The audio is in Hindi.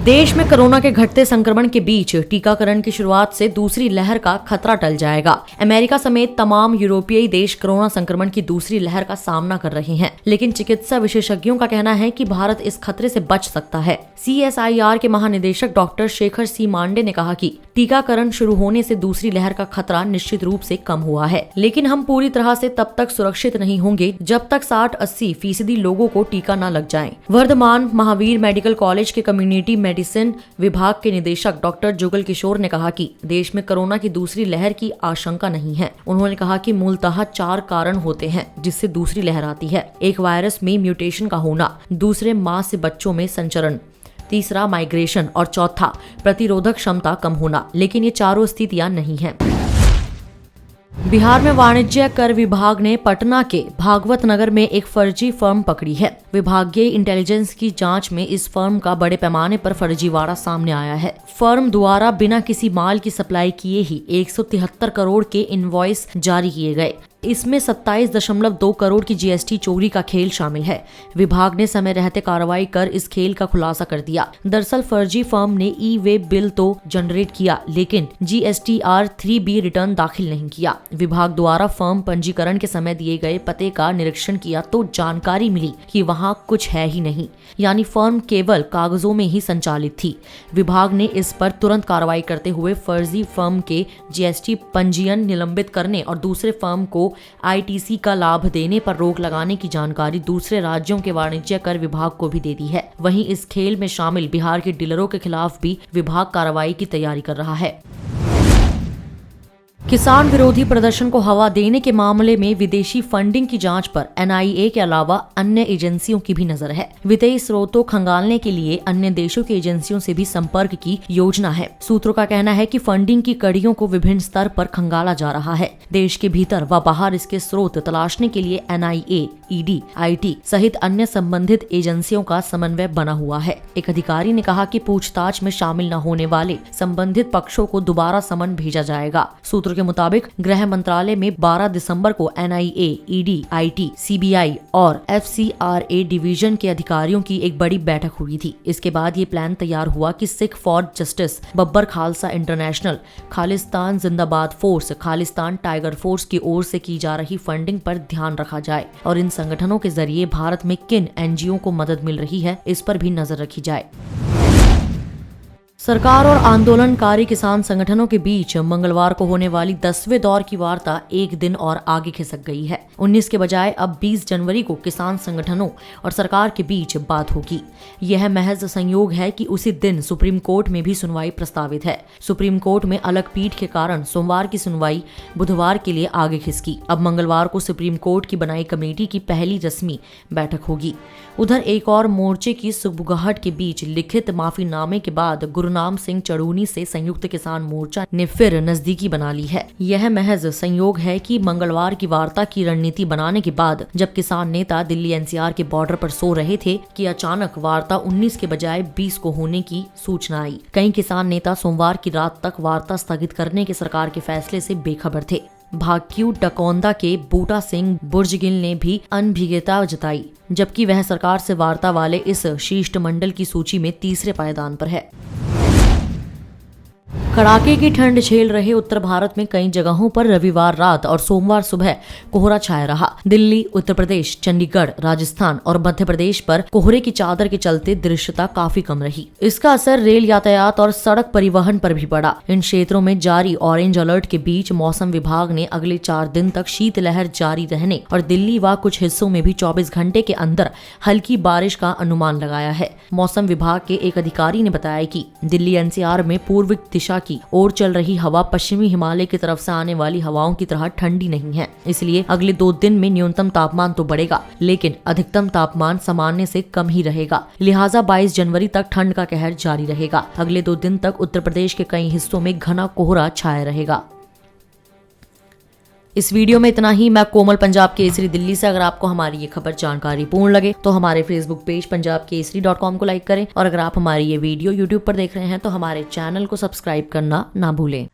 देश में कोरोना के घटते संक्रमण के बीच टीकाकरण की शुरुआत से दूसरी लहर का खतरा टल जाएगा। अमेरिका समेत तमाम यूरोपीय देश कोरोना संक्रमण की दूसरी लहर का सामना कर रहे हैं, लेकिन चिकित्सा विशेषज्ञों का कहना है कि भारत इस खतरे से बच सकता है। CSIR के महानिदेशक डॉक्टर शेखर C. मांडे ने कहा कि टीकाकरण शुरू होने से दूसरी लहर का खतरा निश्चित रूप से कम हुआ है, लेकिन हम पूरी तरह से तब तक सुरक्षित नहीं होंगे जब तक 60-80% लोगों को टीका न लग जाए। वर्धमान महावीर मेडिकल कॉलेज के कम्युनिटी मेडिसिन विभाग के निदेशक डॉक्टर जुगल किशोर ने कहा कि देश में कोरोना की दूसरी लहर की आशंका नहीं है। उन्होंने कहा कि मूलतः 4 कारण होते हैं जिससे दूसरी लहर आती है। एक, वायरस में म्यूटेशन का होना, दूसरे, मां से बच्चों में संचरण, तीसरा, माइग्रेशन और चौथा, प्रतिरोधक क्षमता कम होना। लेकिन ये चारों स्थितियां नहीं हैं। बिहार में वाणिज्य कर विभाग ने पटना के भागवत नगर में एक फर्जी फर्म पकड़ी है। विभागीय इंटेलिजेंस की जांच में इस फर्म का बड़े पैमाने पर फर्जीवाड़ा सामने आया है। फर्म द्वारा बिना किसी माल की सप्लाई किए ही 173 करोड़ के इनवॉइस जारी किए गए। इसमें 27.2 करोड़ की GST चोरी का खेल शामिल है। विभाग ने समय रहते कार्रवाई कर इस खेल का खुलासा कर दिया। दरअसल फर्जी फर्म ने ई-वे बिल तो जनरेट किया, लेकिन GSTR 3B रिटर्न दाखिल नहीं किया। विभाग द्वारा फर्म पंजीकरण के समय दिए गए पते का निरीक्षण किया तो जानकारी मिली कि वहां कुछ है ही नहीं, यानी फर्म केवल कागजों में ही संचालित थी। विभाग ने इस पर तुरंत कार्रवाई करते हुए फर्जी फर्म के GST पंजीयन निलंबित करने और दूसरे फर्म को ITC का लाभ देने पर रोक लगाने की जानकारी दूसरे राज्यों के वाणिज्य कर विभाग को भी दे दी है। वहीं इस खेल में शामिल बिहार के डीलरों के खिलाफ भी विभाग कार्रवाई की तैयारी कर रहा है। किसान विरोधी प्रदर्शन को हवा देने के मामले में विदेशी फंडिंग की जांच पर NIA के अलावा अन्य एजेंसियों की भी नजर है। वित्तीय स्रोतों खंगालने के लिए अन्य देशों की एजेंसियों से भी संपर्क की योजना है। सूत्रों का कहना है कि फंडिंग की कड़ियों को विभिन्न स्तर पर खंगाला जा रहा है। देश के भीतर व बाहर इसके स्रोत तलाशने के लिए NIA, ED, IT सहित अन्य संबंधित एजेंसियों का समन्वय बना हुआ है। एक अधिकारी ने कहा कि पूछताछ में शामिल न होने वाले संबंधित पक्षों को दोबारा समन भेजा जाएगा। सूत्रों के मुताबिक गृह मंत्रालय में 12 दिसंबर को NIA, ED, IT, CBI और FCRA डिवीजन के अधिकारियों की एक बड़ी बैठक हुई थी। इसके बाद ये प्लान तैयार हुआ कि Sikh for justice, Babbar Khalsa international, Khalistan जिंदाबाद फोर्स, खालिस्तान टाइगर फोर्स की ओर से की जा रही फंडिंग पर ध्यान रखा जाए और इन संगठनों के जरिए भारत में किन NGO को मदद मिल रही है इस पर भी नजर रखी जाए। सरकार और आंदोलनकारी किसान संगठनों के बीच मंगलवार को होने वाली 10वें दौर की वार्ता एक दिन और आगे खिसक गई है। 19 के बजाय अब 20 जनवरी को किसान संगठनों और सरकार के बीच बात होगी। यह महज संयोग है कि उसी दिन सुप्रीम कोर्ट में भी सुनवाई प्रस्तावित है। सुप्रीम कोर्ट में अलग पीठ के कारण सोमवार की सुनवाई बुधवार के लिए आगे खिसकी। अब मंगलवार को सुप्रीम कोर्ट की बनाई कमेटी की पहली रस्मी बैठक होगी। उधर एक और मोर्चे की सुगबुगाहट के बीच लिखित माफीनामे के बाद गुरनाम सिंह चढ़ूनी से संयुक्त किसान मोर्चा ने फिर नजदीकी बना ली है। यह महज संयोग है कि मंगलवार की वार्ता की रणनीति बनाने के बाद जब किसान नेता दिल्ली NCR के बॉर्डर पर सो रहे थे कि अचानक वार्ता 19 के बजाय 20 को होने की सूचना आई। कई किसान नेता सोमवार की रात तक वार्ता स्थगित करने के सरकार के फैसले से बेखबर थे। भाग्यू डकौंदा के बूटा सिंह बुर्जगिल ने भी अनभिज्ञता जताई, जबकि वह सरकार से वार्ता वाले इस शिष्टमंडल की सूची में तीसरे पायदान पर है। कड़ाके की ठंड झेल रहे उत्तर भारत में कई जगहों पर रविवार रात और सोमवार सुबह कोहरा छाया रहा। दिल्ली, उत्तर प्रदेश, चंडीगढ़, राजस्थान और मध्य प्रदेश पर कोहरे की चादर के चलते दृश्यता काफी कम रही। इसका असर रेल यातायात और सड़क परिवहन पर भी पड़ा। इन क्षेत्रों में जारी ऑरेंज अलर्ट के बीच मौसम विभाग ने अगले 4 दिन तक शीतलहर जारी रहने और दिल्ली व कुछ हिस्सों में भी 24 घंटे के अंदर हल्की बारिश का अनुमान लगाया है। मौसम विभाग के एक अधिकारी ने बताया कि दिल्ली NCR में पूर्व दिशा की ओर चल रही हवा पश्चिमी हिमालय की तरफ से आने वाली हवाओं की तरह ठंडी नहीं है। इसलिए अगले 2 दिन में न्यूनतम तापमान तो बढ़ेगा, लेकिन अधिकतम तापमान सामान्य से कम ही रहेगा। लिहाजा 22 जनवरी तक ठंड का कहर जारी रहेगा। अगले 2 दिन तक उत्तर प्रदेश के कई हिस्सों में घना कोहरा छाया रहेगा। इस वीडियो में इतना ही। मैं कोमल, पंजाब केसरी, दिल्ली से। अगर आपको हमारी ये खबर जानकारी पूर्ण लगे तो हमारे फेसबुक पेज punjabkesari.com को लाइक करें और अगर आप हमारी ये वीडियो यूट्यूब पर देख रहे हैं तो हमारे चैनल को सब्सक्राइब करना ना भूलें।